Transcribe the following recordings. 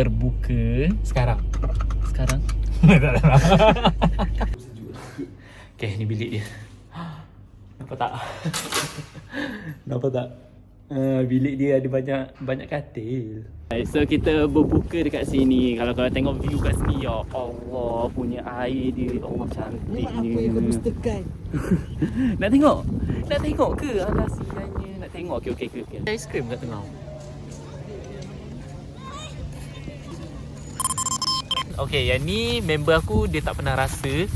berbuka Sekarang. Okay, ni bilik dia. Nampak tak? Nampak tak? Bilik dia ada banyak katil. So kita berbuka dekat sini. Kalau korang tengok view kat sini, ya Allah, punya air dia, Allah cantiknya. Apa yang kau dustakan? Nak tengok? Nak tengok ke? Alah sianya. Nak tengok? Okey. Aiskrim kat tengah. Okay, yang ni member aku dia tak pernah rasa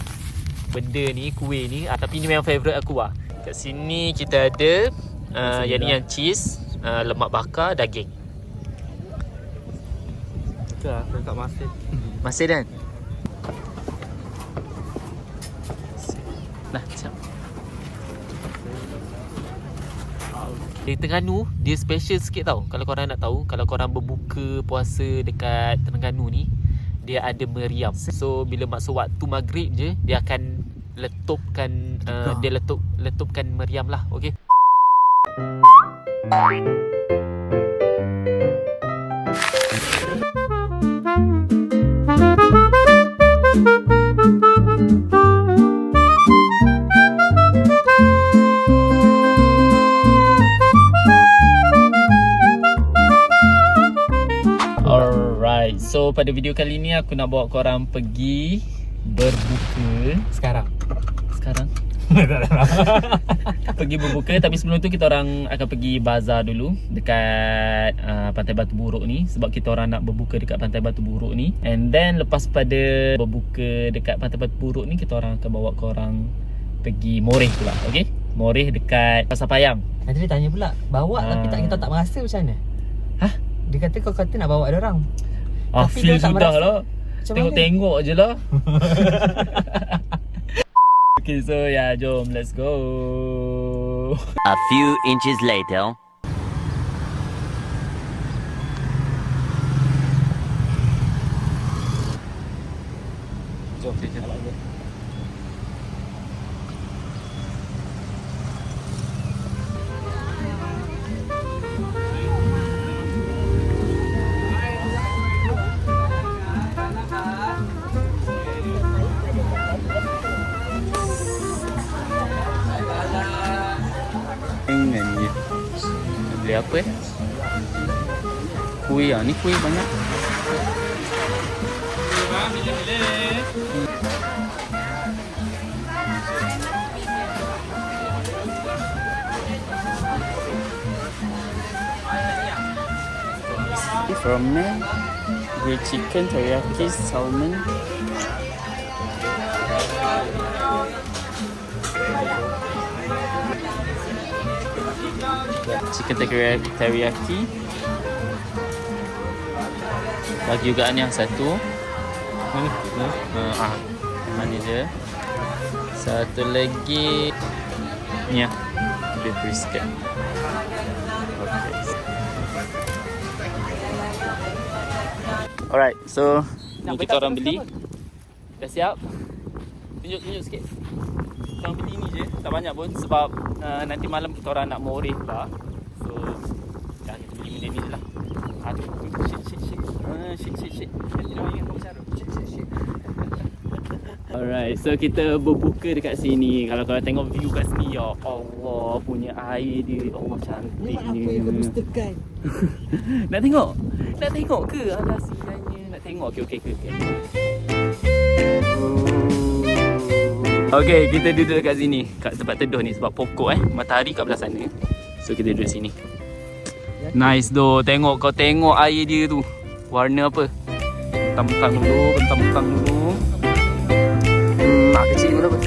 benda ni, kuih ni, tapi ni memang favourite aku lah. Kat sini kita ada yang ni yang cheese, lemak bakar, daging. Betul lah, dekat masin. Masih kan? Nah, siap. Di Terengganu, dia special sikit tau. Kalau korang nak tahu, kalau korang berbuka puasa dekat Terengganu ni, dia ada meriam. So bila masuk waktu maghrib je, dia akan letupkan dia letupkan meriam lah. Okey. Alright, so pada video kali ni aku nak bawa korang pergi berbuka. Sekarang? Pergi berbuka, tapi sebelum tu kita orang akan pergi bazar dulu dekat Pantai Batu Buruk ni, sebab kita orang nak berbuka dekat Pantai Batu Buruk ni. And then lepas pada berbuka dekat Pantai Batu Buruk ni, kita orang akan bawa korang pergi Moreh pula. Okay? Moreh dekat Pasar Payang. Nanti dia tanya pula, bawa tapi kita tak merasa macam mana? Hah? Dia kata kau kata nak bawa dia orang. Tapi Feel dia tak sudah merasa. lah. Macam Tengok-tengok je lah. Okay, so yeah, jom, let's go. A few inches later. Jom, kita jalan je. Nak beli apa kuih lah, ni kuih banyak. Ramen, grilled chicken, teriyaki, salmon. Chicken teriyaki. Bagi juga ni yang satu. Mana je? Satu lagi ni lah, beef brisket. Okay. Alright, so ni kita orang beli. Dah siap? Tunjuk sikit. Kita orang beli ni je, tak banyak pun sebab nanti malam kita orang nak Moreh pula. So dah kita beli benda ni je lah. Aduh, shit. Alright, so kita berbuka dekat sini. Kalau korang tengok view kat sini, ya Allah, punya air dia, Allah cantiknya. Apa yang kau dustakan? Nak tengok? Nak tengok ke? Alah sianya. Nak tengok? Okey. Okay, kita duduk dekat sini, kat tempat teduh ni sebab pokok matahari kat belah sana. So kita duduk sini. Nice doh. Tengok, kau tengok air dia tu. Warna apa? Bentang-bentang dulu. Kecil dulu apa?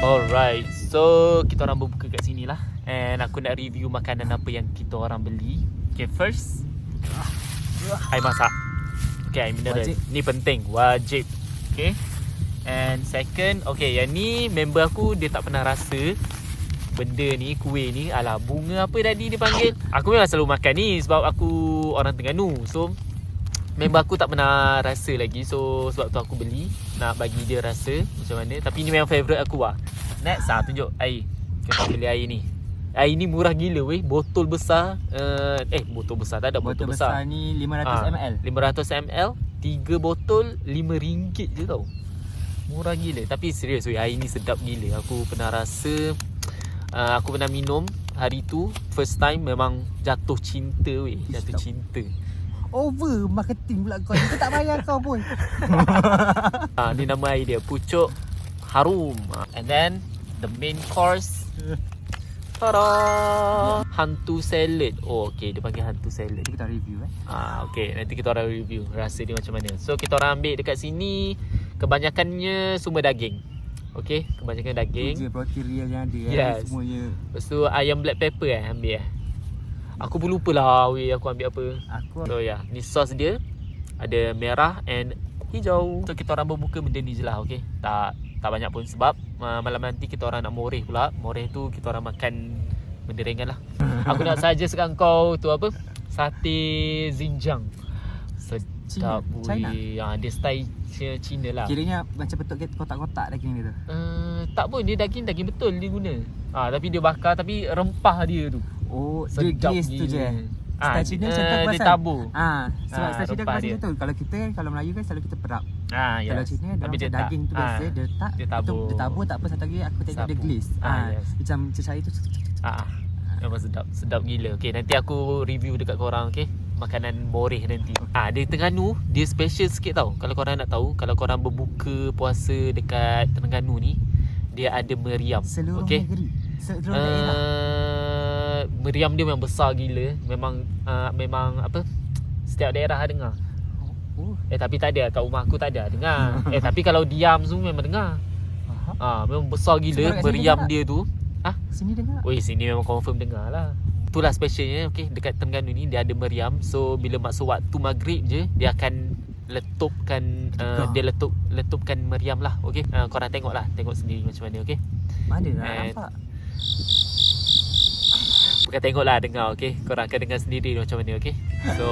Alright, so kita orang berbuka kat sini lah. And aku nak review makanan apa yang kita orang beli. Okay, first air masak. Okay, air mineral. Wajib. Ni penting, wajib. Okay. And second, okay, yang ni member aku dia tak pernah rasa benda ni, kuih ni. Alah, bunga apa tadi dia panggil. Aku memang selalu makan ni sebab aku orang Terengganu. So Member aku tak pernah rasa lagi. So sebab tu aku beli, nak bagi dia rasa macam mana. Tapi ni memang favourite aku lah. Next tunjuk air. Kita beli air ni. Air ni murah gila weh. Botol besar. Botol besar tak ada botol besar. ni 500 ml. 500 ml 3 botol RM5 je tau. Murah gila. Tapi serius weh, air ni sedap gila. Aku pernah rasa, aku pernah minum hari tu. First time memang jatuh cinta weh. Jatuh cinta. Over marketing pula kau. Kita tak bayar kau pun. Ni nama air dia, pucuk harum. And then the main course, tada! Hantu salad. Oh okey, dia panggil hantu salad. Kita review Okey, nanti kita orang review rasa dia macam mana. So kita orang ambil dekat sini, kebanyakannya semua daging. Okey, kebanyakan daging. Itu je protein real yang ada. Yes. Semuanya. Lepas tu ayam black pepper ambil Aku pun lupa lah weh aku ambil apa. So ni sos dia. Ada merah and hijau. So kita orang berbuka benda ni je lah, okey. Tak banyak pun sebab malam nanti kita orang nak moreh pula. Moreh tu kita orang makan benda ringan lah. Aku nak suggest kat kau tu apa? Sate zinjang. Sedap weh. Dia style Cina lah. Kiranya macam betul kotak-kotak daging dia tu. Tak pun, dia daging betul dia guna. Tapi dia bakar, tapi rempah dia tu. Oh, dia Sedap glaze tu je. gila. Style Cina macam tu Dia pasal. tabur. Sebab style Cina rempah macam dia. tu. Kalau kita kan, kalau Melayu kan selalu kita perap. Yes. Kalau Cina dia Tapi macam tak. daging tu biasa dia letak. Dia tabur. Dia tabur tak apa, satu lagi aku tengok dia Sapu. glaze. Yes. Macam cecair tu. Memang sedap gila. Okey, nanti aku review dekat korang, okey. Makanan moreh nanti. Dia Terengganu, dia special sikit tau. Kalau korang nak tahu, kalau korang berbuka puasa dekat Terengganu ni, dia ada meriam. Seluruh Okey. negeri. Seluruh daerah. Meriam dia memang besar gila. Memang apa? Setiap daerah dengar. Oh. Tapi tak ada kat rumah aku tak ada dengar. Tapi kalau diam semua memang dengar. Memang besar gila Sekarang kat sini meriam dengar dia tu. Sini dengar. Oi, sini memang confirm dengar lah. Itulah specialnya, okey, dekat Terengganu ni dia ada meriam. So bila masuk waktu maghrib je, dia akan letupkan letupkan meriam lah, okey. Korang tengoklah, tengok sendiri macam mana, okey. Mana nak nampak? Bukan tengoklah, dengar, okey. Korang akan dengar sendiri macam mana, okey. So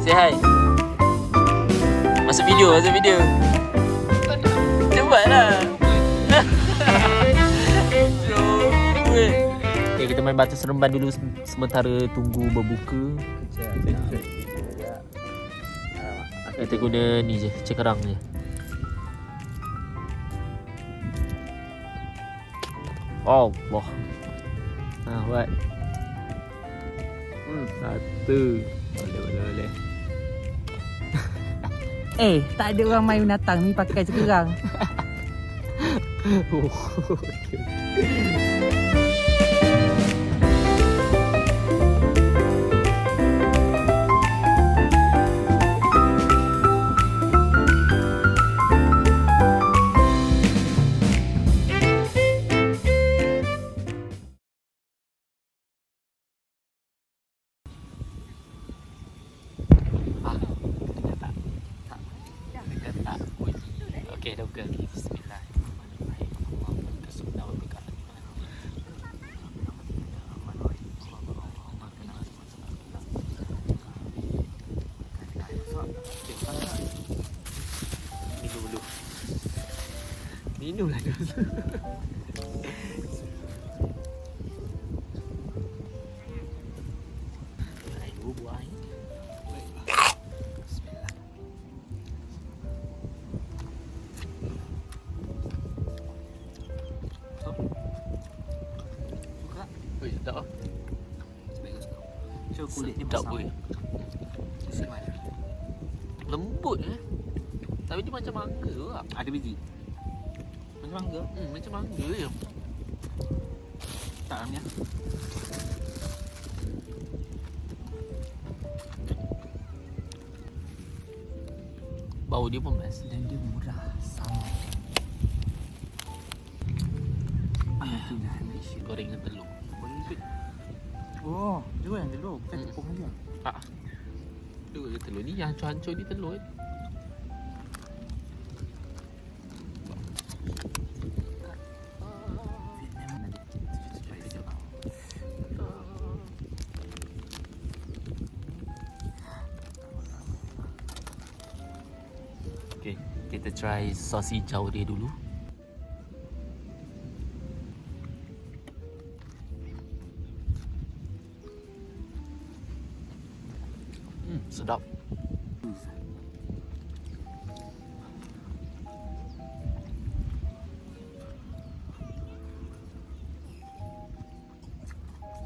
Say hi. Masuk video. Cepatlah. Okay, kita main batu seremban dulu sementara tunggu berbuka. Kita guna ni je, cekerang je. Allah. Buat. Satu. Boleh. Tak ada orang main binatang ni pakai cekerang. Okay. Okey, dah buka. Bismillahirrahmanirrahim. Allahumma tasbihna wa bika. Minum lah dulu. Ayo buah air. Sedap lah. So kulit dia Sedap besar. weh. Lembut tapi dia macam mangga tu tak? Ada biji. Macam mangga. Macam mangga je. Tak ramnya. Bau dia pun best. Dan dia murah sangat. Itu goreng dengan telur. Oh, dua yang telur. Bukan tepung dia. Dua je telur ni, yang hancur-hancur ni telur. Okay, kita try sos hijau dia dulu. Sedap.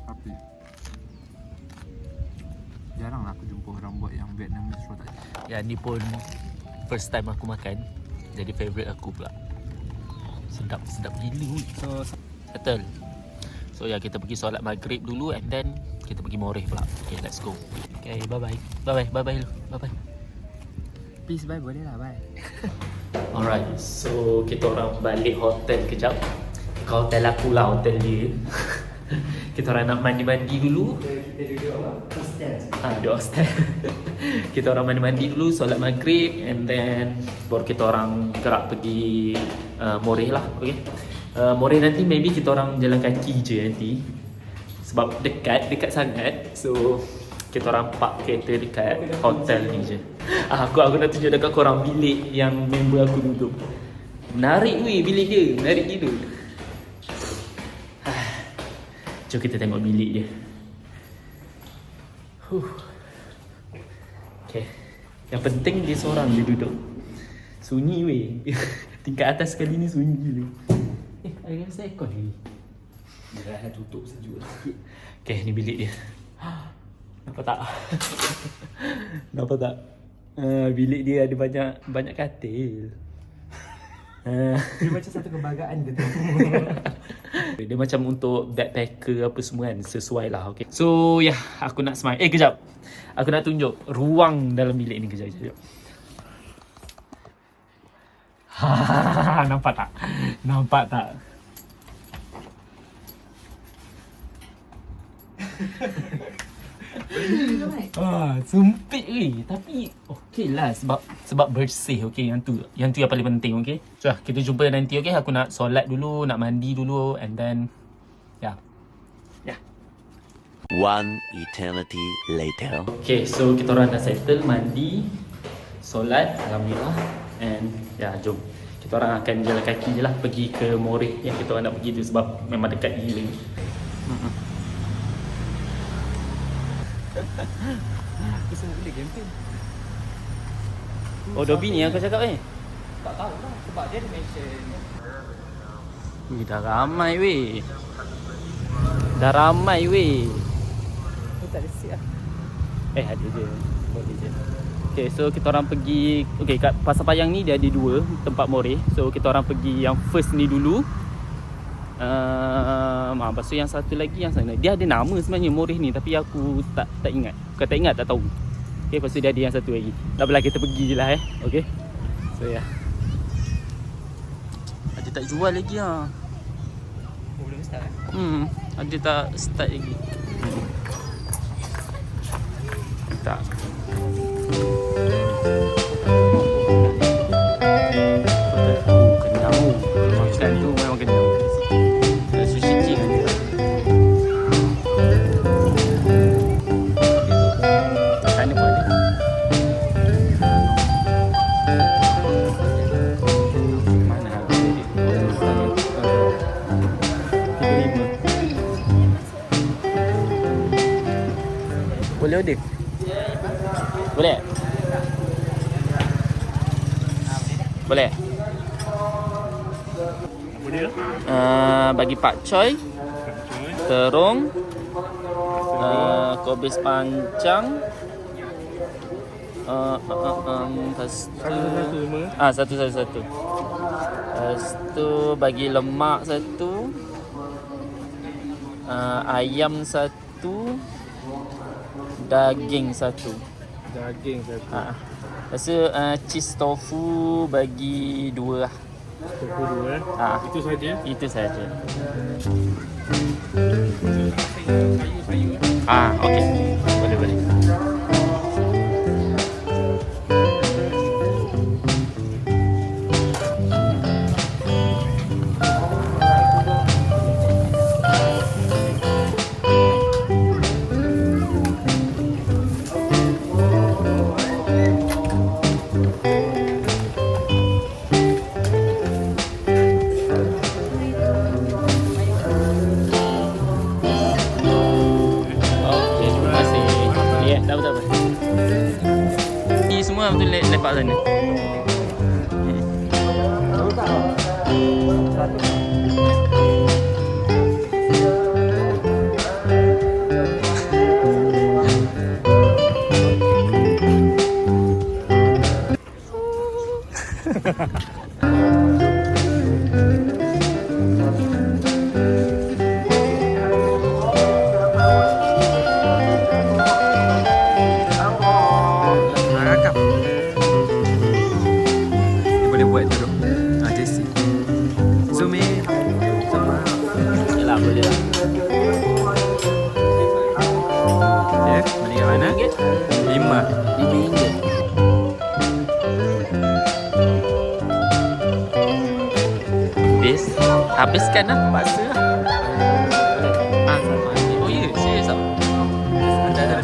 Tapi jarang lah aku jumpa orang buat yang Vietnamese raw tadi. Ya, ni pun first time aku makan. Jadi favourite aku pula. Sedap gila. So Betul. So ya, kita pergi solat maghrib dulu and then kita pergi Moreh pula. Okay, let's go. Okay, bye-bye. Bye-bye. peace bye, boleh lah bye. Alright, so kita orang balik hotel kejap. Ke hotel aku lah, hotel dia. Kita orang nak mandi-mandi dulu. Kita duduk apa? Hostel. Di hostel. Kita orang mandi-mandi dulu, solat maghrib and then baru kita orang gerak pergi Moreh lah. Okay. Moreh nanti maybe kita orang jalan kaki je nanti. Sebab dekat sangat. So kita orang park kereta dekat hotel ni je. Aku nak tunjuk dekat korang bilik yang member aku duduk. Menarik weh bilik dia, menarik gila. Jom kita tengok bilik dia. Okay. Yang penting dia seorang dia duduk. Sunyi weh. Tingkat atas sekali ni sunyi gila. Ada rasa aircon ni. Dah tutup sejuk sikit. Okay, ni bilik dia. Nampak tak? Nampak tak? Bilik dia ada banyak katil. Dia macam satu kebanggaan ke tu. Dia macam untuk backpacker apa semua kan. Sesuai lah, okay. So, ya, aku nak smile. Kejap. Aku nak tunjuk ruang dalam bilik ni. Kejap. Nampak tak? Nampak tak? Sempit ke, tapi okey lah sebab bersih, okey. Yang tu yang paling penting, okey. So kita jumpa nanti, okey. Aku nak solat dulu, nak mandi dulu and then ya. One eternity later. Okay, so kita orang dah settle mandi, solat, alhamdulillah. And ya, jom. Kita orang akan jalan kaki je lah pergi ke Moreh yang kita orang nak pergi tu sebab memang dekat gila. Aku semua boleh campaign. Oh, Dobby ni yang kau cakap Tak tahu lah sebab dia ada mention. Dah ramai weh. Aku tak ada seat lah. Ada je. Boleh je. Okay, so kita orang pergi. Okay, kat Pasar Payang ni dia ada 2 tempat Moreh. So kita orang pergi yang first ni dulu. Lepas tu yang satu lagi yang sana. Dia ada nama sebenarnya Moreh ni, tapi aku tak ingat. Kau tak ingat, tak tahu. Okay, lepas tu dia ada yang satu lagi. Tak apalah, kita pergi je lah Okay. So ya. Ada tak jual lagi lah. Oh, belum start lah. Ada tak start lagi. Tak. Kenyang. Makan tu memang kenyang. Sushi king ada. Sana pun ada. Mana ada? Boleh order? Boleh? Boleh? Bagi pak choy, terung, kobis pancang, satu. Lepas tu bagi lemak satu, ayam satu, daging satu. Lepas tu cheese tofu bagi 2 lah. Tofu 2 Ah. Itu saja. Itu saja. Okey. Boleh. Okey, terima kasih. Ya, dah betul. Ini semua betul lepak sana. Rakam. Dia boleh buat dulu. Jesse. Zoom in. Zoom out. Yalah, boleh lah. Okay, mendingan mana? 5. RM5. Habiskan lah, paksa lah. Sama ni. Oh ya, serius tak? Ada.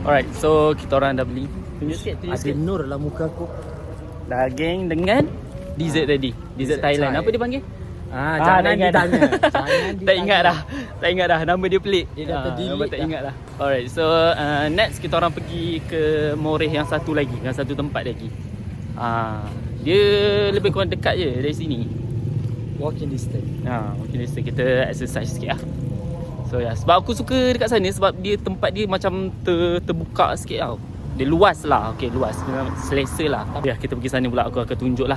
Alright, so kita orang dah beli. Tunjuk sikit. Ada nur dalam muka aku. Daging dengan dessert tadi. Dessert Thailand. Apa dia panggil? Jangan ditanya. Jangan Tak ingat dah. Tak ingat dah. Nama dia pelik. Dia dah terdelete nama tak dah. ingat dah. Alright, so next kita orang pergi ke Moreh yang satu lagi. Yang satu tempat lagi. Dia lebih kurang dekat je dari sini. Walking distance. Mungkin kita exercise sikit lah. So sebab aku suka dekat sana sebab dia tempat dia macam terbuka sikit tau. Dia luas lah. Okay, luas. Selesa lah. Ya, kita pergi sana pula. Aku akan tunjuk lah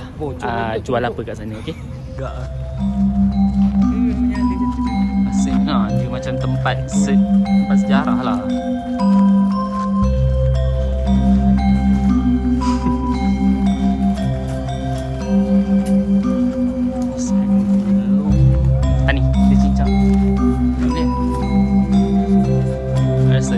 jual apa kat sana. Okay. Enggak. Asyik. Dia macam tempat sejarah lah. Ni, dia cincang. Boleh. Rasa.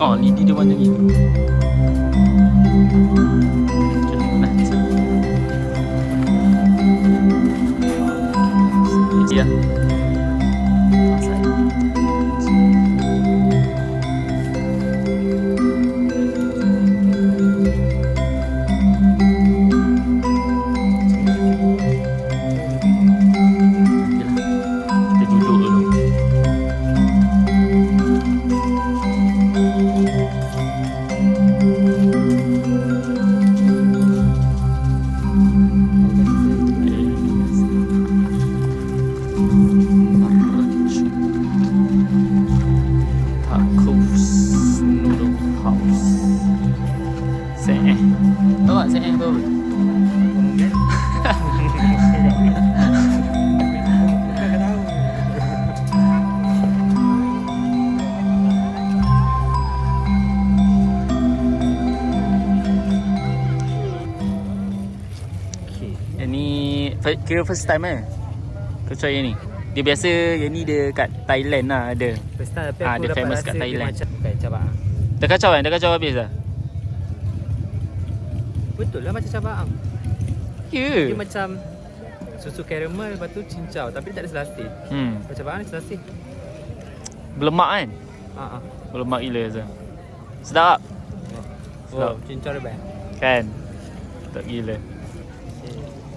Oh, lidi dia macam gitu. Ya. Kita duduk dulu. Tacos Noodle House. Tahu tak saya apa? Yang ni kira first time kau try yang ni. Dia biasa yang ni dia kat Thailand lah ada. First time tapi Ah, aku dia dapat famous rasa kat dia Thailand. macam bukan cabang. Dah kacau kan? Dah kacau habis dah? Betul lah macam cabang. Ya. Dia macam susu karamel lepas tu cincau tapi dia tak ada selasih. Macam cabang ni selasih. Berlemak kan? Berlemak gila Azhar. Sedap Oh, cincau dia best. kan? Tak gila.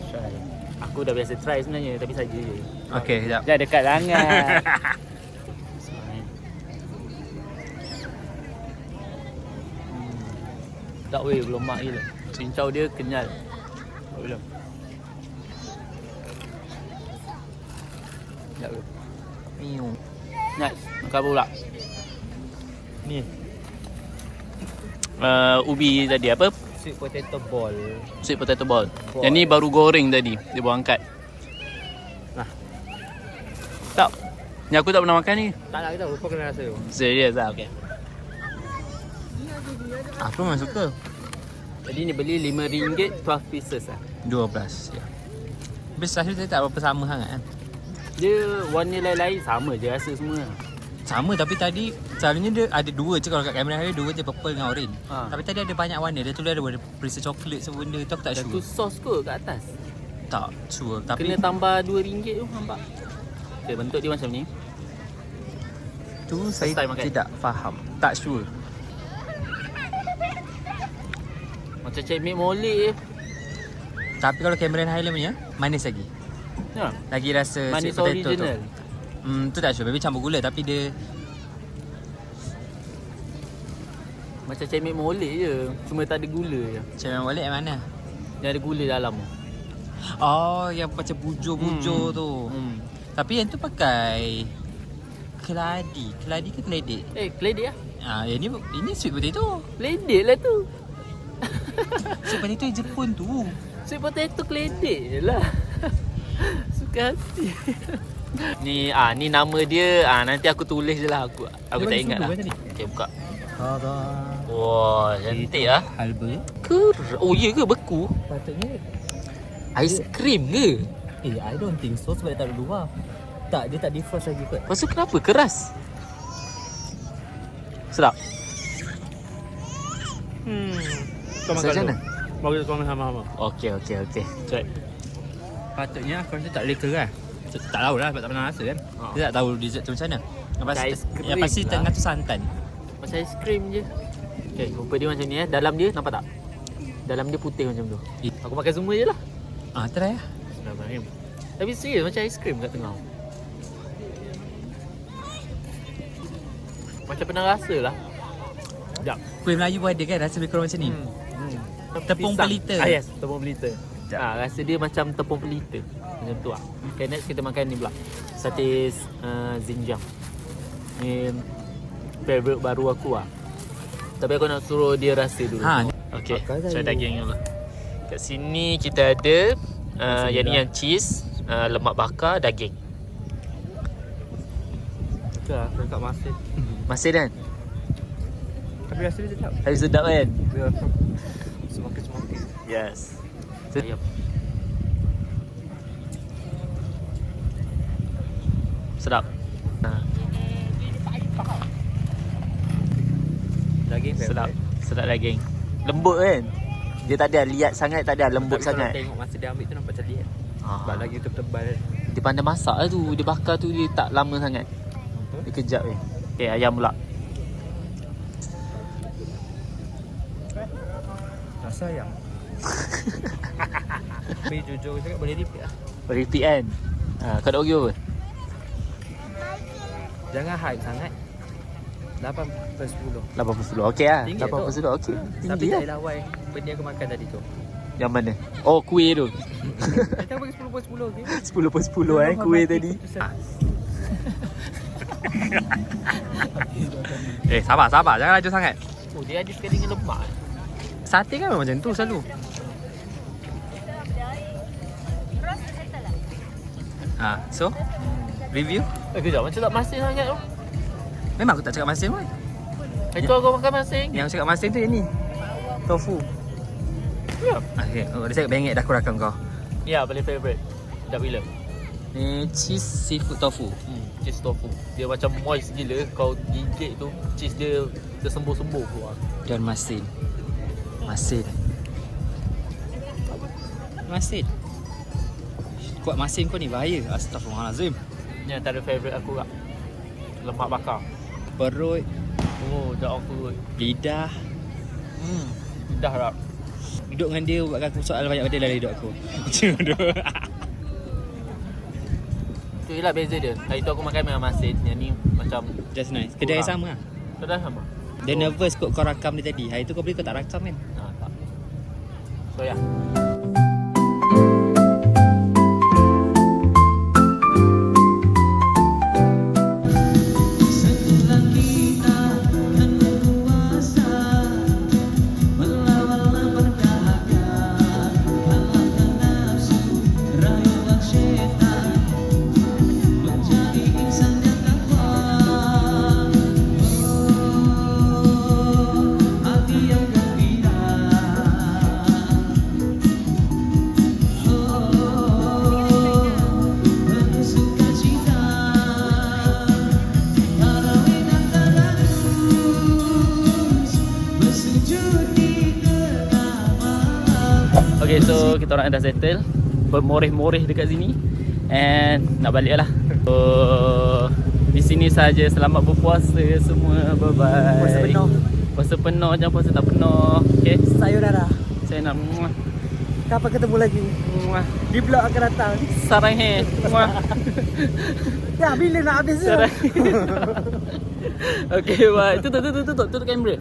Try. Aku dah biasa try sebenarnya tapi saja je. Okey, sekejap. Dah dekat sangat. Tak weh, berlemak gila. Cincau dia kenyal. Tak boleh. Tak boleh. Miu. Nice. Makan apa pula? Ni, Ubi tadi apa? sweet potato ball. Sweet potato ball. Yang ni baru goreng tadi. Dia baru angkat. Ni aku tak pernah makan ni. Tak nak tahu, kau kena rasa. Serius lah, okay. Aku memang suka. Jadi ni beli RM5, 12 pieces lah. 12, ya. Tapi rasa dia tak apa sama sangat kan. Dia warna lain-lain, sama je rasa semua. Sama tapi tadi selalunya dia ada dua je kalau kat kamera ada dua je, purple dengan orange. Tapi tadi ada banyak warna. Dia tulis ada warna perisa coklat semua benda tu aku tak Dan tu sure. sos kot kat atas. Tak sure tapi Kena tambah RM2 tu nampak. Okay, bentuk dia macam ni. tu saya time makan. tidak faham. Tak sure. Macam cemik molek je. Tapi kalau Cameron Highland punya manis lagi. Ya. Lagi rasa Manis sweet potato original. tu. Tu tak sure. Maybe campur gula tapi dia Macam cemik molek je. Cuma tak ada gula je. Cameron Highland yang mana? Yang ada gula dalam tu. Oh, yang macam bujur-bujur tu. Tapi yang tu pakai keladi. Keladi ke keledek? Keledek lah. Yang ini sweet potato. Keledek lah tu. Sweet potato yang Jepun tu. Sweet potato keledek je lah. Suka hati. Ni nama dia. Nanti aku tulis je lah. Aku tak ingat lah. Okay, buka. Wah, cantik lah. Halba. Oh, ya ke beku? Patutnya Aiskrim ke? I don't think so sebab dia tak ada luar. Tak, dia tak defrost lagi kot. Lepas tu kenapa keras? Sedap. Kau Macam mana? Bagi kau makan sama-sama. Okey. Cepat. Patutnya aku rasa tak boleh keras. Tak tahu lah sebab tak pernah rasa kan. Dia tak tahu dessert tu macam mana. Aiskrim Yang pasti lah. tengah tu santan. Macam aiskrim je. Okay, rupa dia macam ni Dalam dia nampak tak? Dalam dia putih macam tu. Aku makan semua je lah. Try lah. Bismillahirrahmanirrahim. Tapi serius macam aiskrim kat tengah. Macam pernah rasa lah. Sekejap. Kuih Melayu pun ada kan rasa lebih kurang macam ni. Tepung Pisang. pelita. Yes, tepung pelita. Rasa dia macam tepung pelita. Macam tu lah. Okay, next kita makan ni pula. Sate zinjang. Ni favourite baru aku lah. Tapi aku nak suruh dia rasa dulu. Okay, try daging dulu. Kat sini kita ada yang ni yang cheese, lemak bakar, daging. Betul lah, dekat masin. Masin kan? Tapi rasa dia sedap. Hari sedap kan? Semakin. Yes. Ayam. Sedap. Daging Sedap. Sedap daging. Lembut kan? Dia tak ada liat sangat, tak ada lembut Tapi sangat. kalau tengok masa dia ambil tu nampak macam liat. Sebab daging tu tebal kan. Dia pandai masak lah tu. Dia bakar tu dia tak lama sangat. Dia kejap je. Okay, ayam pula. Rasa ayam. Tapi jujur cakap boleh repeat lah. Repeat kan? Kau nak bagi apa? Jangan hype sangat. 8/10. 80. Okey lah. Tinggi 80. Okey. Tapi Tinggi tak lah. lawan benda aku makan tadi tu. Yang mana? Oh, kuih tu. Kita bagi 10/10 okey. 10/10 kuih tadi. Sabar. Jangan laju sangat. Oh, dia ada sekali dengan lemak. Sate kan memang macam tu selalu. So review. Kejap, macam tak masin sangat tu. Memang aku tak cakap masin pun. Itu aku makan masin. Yang cakap masin tu yang ni. Tofu. Ya. Okay. Oh, dia cakap bengek dah aku rakam kau. Ya, paling favourite. Dah bila? Ni cheese seafood tofu. Cheese tofu. Dia macam moist gila. Kau gigit tu, cheese dia tersembur-sembur keluar. Dan masin. Masin. Kuat masin kau ni bahaya. Astaghfirullahalazim. Ni antara favourite aku kak. Lemak bakar. Perut, Oh, dah on food. lidah. Dah rap. Duduk dengan dia buatkan aku soal banyak benda dalam hidup aku. Macam tu. Tu je lah beza dia. Hari tu aku makan memang masin. Yang ni macam Just nice. Kedai kurang. sama lah. Kedai sama? Dia nervous kot kau rakam dia tadi. Hari tu kau beli kau tak rakam kan? Tak. So ya. So kita orang dah settle, bermoreh-moreh dekat sini, and nak balik lah. So di sini saja. Selamat berpuasa semua. Bye bye. Puasa penuh. Puasa penuh, jangan puasa tak penuh. Okay. Sayonara. Saya nak Kapan ketemu lagi? Di vlog akan datang. sarang he. Ya, bila nak habis tu? Sarang. Okay, bye. Tutup kamera.